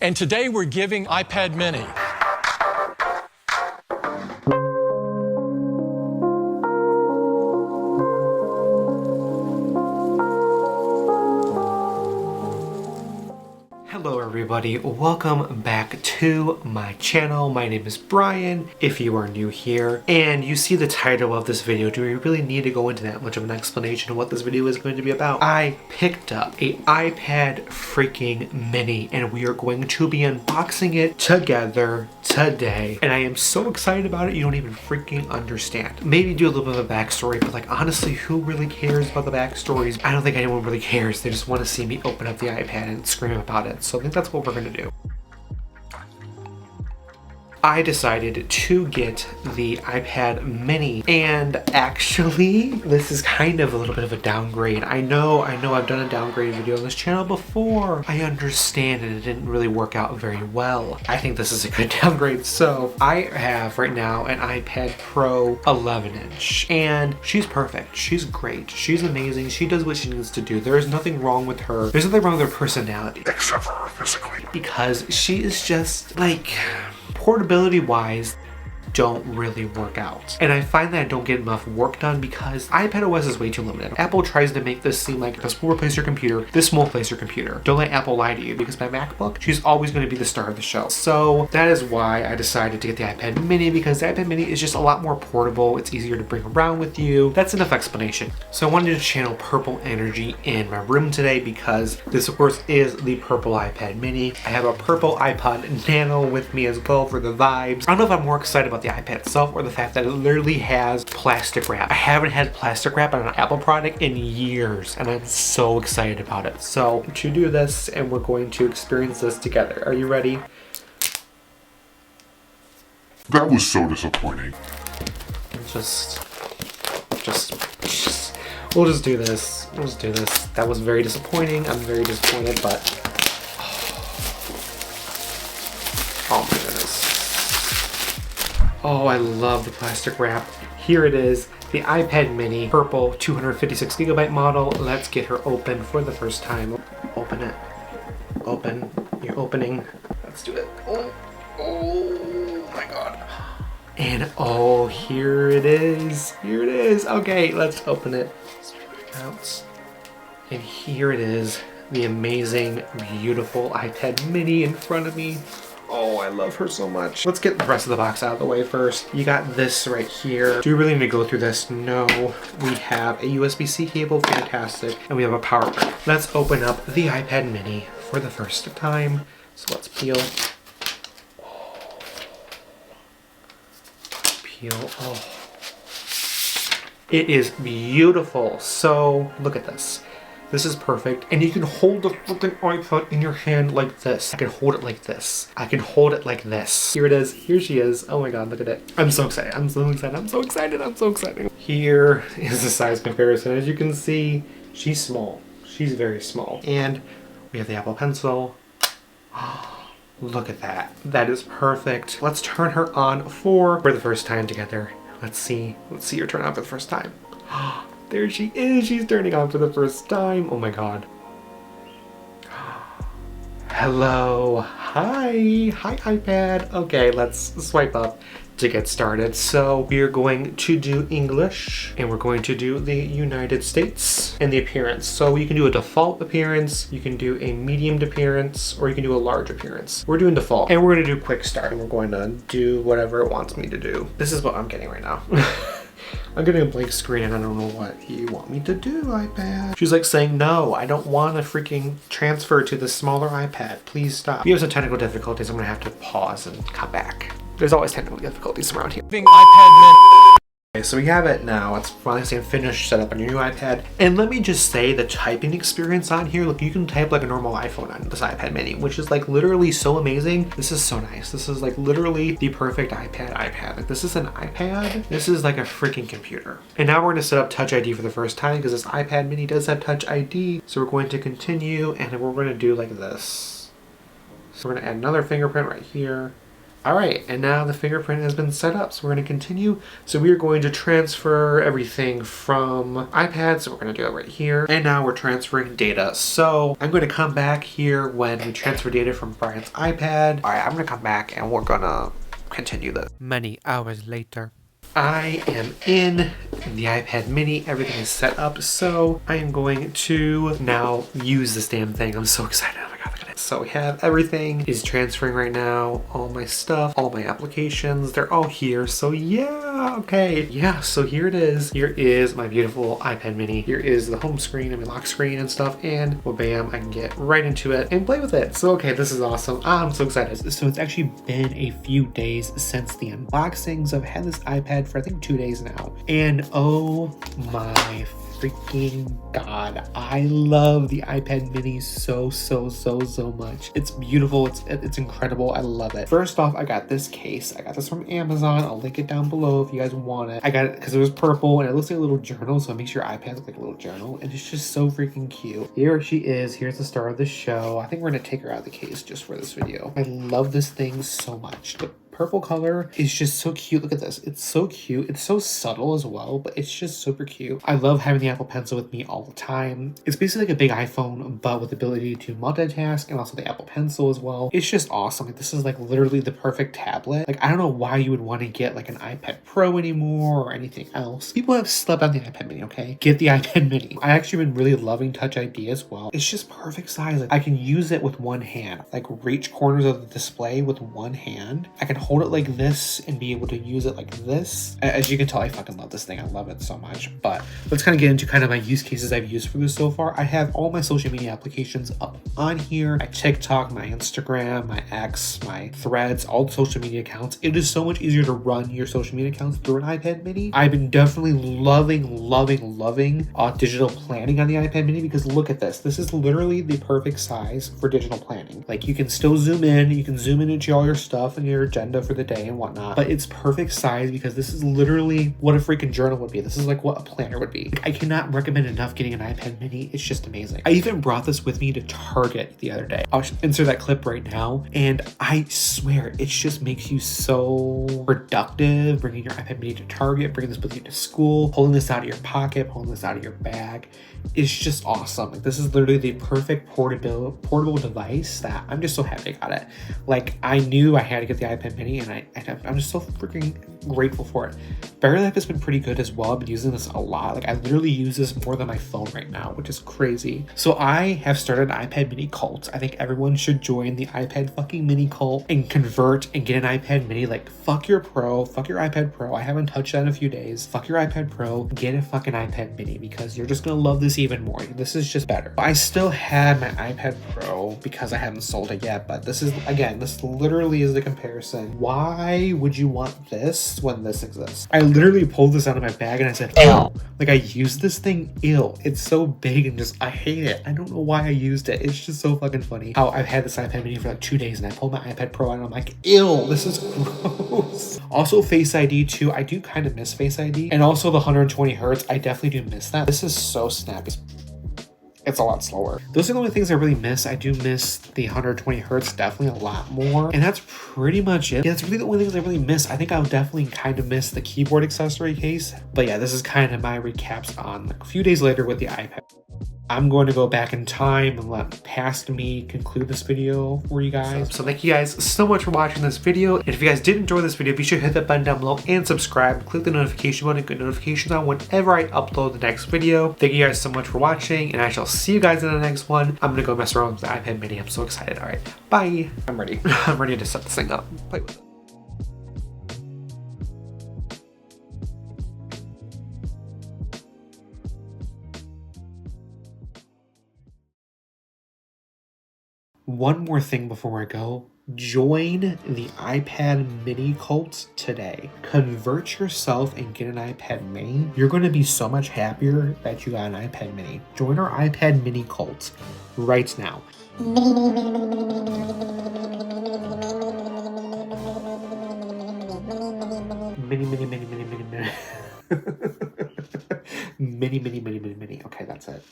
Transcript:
And today we're giving iPad mini. Hello everybody, welcome back to my channel. My name is Brian, if you are new here, and you see the title of this video. Do we really need to go into that much of an explanation of what this video is going to be about? I picked up a iPad freaking mini, and we are going to be unboxing it together today, and I am so excited about it you don't even freaking understand. Maybe do a little bit of a backstory, but like honestly, who really cares about the backstories? I don't think anyone really cares. They just want to see me open up the iPad and scream about it. So I think that's what we're gonna do. I decided to get the iPad mini, and actually this is kind of a little bit of a downgrade. I know I've done a downgrade video on this channel before. I understand it didn't really work out very well. I think this is a good downgrade. So I have right now an iPad Pro 11-inch, and she's perfect. She's great. She's amazing. She does what she needs to do. There is nothing wrong with her. There's nothing wrong with her personality. Except for her physically. Because she is just like, portability wise, don't really work out. And I find that I don't get enough work done because iPadOS is way too limited. Apple tries to make this seem like this will replace your computer, this will replace your computer. Don't let Apple lie to you, because my MacBook, she's always going to be the star of the show. So that is why I decided to get the iPad mini, because the iPad mini is just a lot more portable. It's easier to bring around with you. That's enough explanation. So I wanted to channel purple energy in my room today, because this of course is the purple iPad mini. I have a purple iPod Nano with me as well for the vibes. I don't know if I'm more excited about the iPad itself or the fact that it literally has plastic wrap. I haven't had plastic wrap on an Apple product in years, and I'm so excited about it. So to do this, and we're going to experience this together. Are you ready? That was so disappointing. Just we'll just do this. We'll just do this. That was very disappointing. I'm very disappointed, but oh my goodness. Oh, I love the plastic wrap. Here it is, the iPad mini, purple 256 gigabyte model. Let's get her open for the first time. Open it. Open. You're opening. Let's do it. Oh my god. And oh, here it is. Here it is. Okay, let's open it. Out. And here it is, the amazing, beautiful iPad mini in front of me. Oh, I love her so much. Let's get the rest of the box out of the way first. You got this right here. Do we really need to go through this? No. We have a USB-C cable, fantastic. And we have a power brick. Let's open up the iPad mini for the first time. So let's peel. Peel. Oh. It is beautiful. So look at this. This is perfect. And you can hold the freaking iPad in your hand like this. I can hold it like this. I can hold it like this. Here it is. Here she is. Oh my god, look at it. I'm so excited. I'm so excited. I'm so excited. I'm so excited. Here is the size comparison. As you can see, she's small. She's very small. And we have the Apple Pencil. Look at that. That is perfect. Let's turn her on for the first time together. Let's see her turn on for the first time. There she is. She's turning on for the first time. Oh my god. Hello. Hi. Hi, iPad. Okay, let's swipe up to get started. So we are going to do English, and we're going to do the United States and the appearance. So you can do a default appearance, you can do a medium appearance, or you can do a large appearance. We're doing default, and we're going to do quick start, and we're going to do whatever it wants me to do. This is what I'm getting right now. I'm getting a blank screen and I don't know what you want me to do, iPad. She's like saying, no, I don't want to freaking transfer to the smaller iPad. Please stop. If you have some technical difficulties, I'm gonna have to pause and come back. There's always technical difficulties around here. iPad mini. Okay, so we have it now. It's finally saying finish setup on your new iPad. And let me just say, the typing experience on here, look, you can type like a normal iPhone on this iPad mini, which is like literally so amazing. This is so nice. This is like literally the perfect iPad. Like this is an iPad. This is like a freaking computer. And now we're gonna set up Touch ID for the first time, because this iPad mini does have Touch ID. So we're going to continue, and we're gonna do like this. So we're gonna add another fingerprint right here. All right, and now the fingerprint has been set up, so we're going to continue. So we are going to transfer everything from iPad, so we're going to do it right here. And now we're transferring data. So I'm going to come back here when we transfer data from Brian's iPad. All right, I'm going to come back and we're going to continue this. Many hours later. I am in the iPad mini. Everything is set up, so I am going to now use this damn thing. I'm so excited. Oh my god, look at it. So we have everything is transferring right now. All my stuff, all my applications, they're all here. So yeah, okay. Yeah, so here it is. Here is my beautiful iPad mini. Here is the home screen and my lock screen and stuff. And well, bam, I can get right into it and play with it. So okay, this is awesome. I'm so excited. So it's actually been a few days since the unboxings. I've had this iPad for I think 2 days now, and oh my freaking god, I love the iPad mini so much. It's beautiful, it's incredible, I love it. First off, I got this case. I got this from Amazon. I'll link it down below if you guys want it. I got it because it was purple and it looks like a little journal, so it makes your iPad look like a little journal, and it's just so freaking cute. Here she is. Here's the star of the show. I think we're gonna take her out of the case just for this video. I love this thing so much. The purple color is just so cute. Look at this. It's so cute. It's so subtle as well, but it's just super cute. I love having the Apple Pencil with me all the time. It's basically like a big iPhone, but with the ability to multitask and also the Apple Pencil as well. It's just awesome. Like, this is like literally the perfect tablet. Like, I don't know why you would want to get like an iPad Pro anymore or anything else. People have slept on the iPad mini, okay? Get the iPad mini. I actually been really loving Touch ID as well. It's just perfect size. Like, I can use it with one hand. Like, reach corners of the display with one hand. I can hold it like this and be able to use it like this. As you can tell, I fucking love this thing. I love it so much. But let's kind of get into kind of my use cases I've used for this so far. I have all my social media applications up on here. My TikTok, my Instagram, my X, my Threads, all the social media accounts. It is so much easier to run your social media accounts through an iPad mini. I've been definitely loving digital planning on the iPad mini, because look at this. This is literally the perfect size for digital planning. Like, you can still zoom in. You can zoom in into all your stuff and your agenda for the day and whatnot, but it's perfect size because this is literally what a freaking journal would be. This is like what a planner would be. I cannot recommend enough getting an iPad mini. It's just amazing. I even brought this with me to Target the other day. I'll insert that clip right now, and I swear it just makes you so productive bringing your iPad mini to Target, bringing this with you to school, pulling this out of your pocket, pulling this out of your bag. It's just awesome. Like, this is literally the perfect portable device that I'm just so happy I got it. Like, I knew I had to get the iPad mini, and I'm just so freaking grateful for it. Battery life has been pretty good as well. I've been using this a lot. Like, I literally use this more than my phone right now, which is crazy. So I have started an iPad mini cult. I think everyone should join the iPad fucking mini cult and convert and get an iPad mini. Like, fuck your Pro, fuck your iPad Pro. I haven't touched that in a few days. Fuck your iPad Pro, get a fucking iPad mini, because you're just gonna love this even more. This is just better. I still had my iPad Pro because I haven't sold it yet, but this is, again, this literally is the comparison. Why would you want this when this exists? I literally pulled this out of my bag and I said, ew. Like, I used this thing, ew. It's so big and just, I hate it. I don't know why I used it. It's just so fucking funny how I've had this iPad mini for like 2 days and I pulled my iPad Pro out and I'm like, ew, this is gross. Also, Face ID too. I do kind of miss Face ID. And also the 120 hertz. I definitely do miss that. This is so snappy. It's a lot slower. Those are the only things I really miss. I do miss the 120 hertz definitely a lot more. And that's pretty much it. Yeah, that's really the only things I really miss. I think I'll definitely kind of miss the keyboard accessory case. But yeah, this is kind of my recaps on like a few days later with the iPad. I'm going to go back in time and let past me conclude this video for you guys. So thank you guys so much for watching this video. And if you guys did enjoy this video, be sure to hit that button down below and subscribe. Click the notification button to get notifications on whenever I upload the next video. Thank you guys so much for watching, and I shall see you guys in the next one. I'm gonna go mess around with the iPad mini. I'm so excited. All right, bye. I'm ready. I'm ready to set this thing up. Play with it. One more thing before I go. Join the iPad mini cult today. Convert yourself and get an iPad mini. You're going to be so much happier that you got an iPad mini. Join our iPad mini cult right now. Mini. Okay, that's it.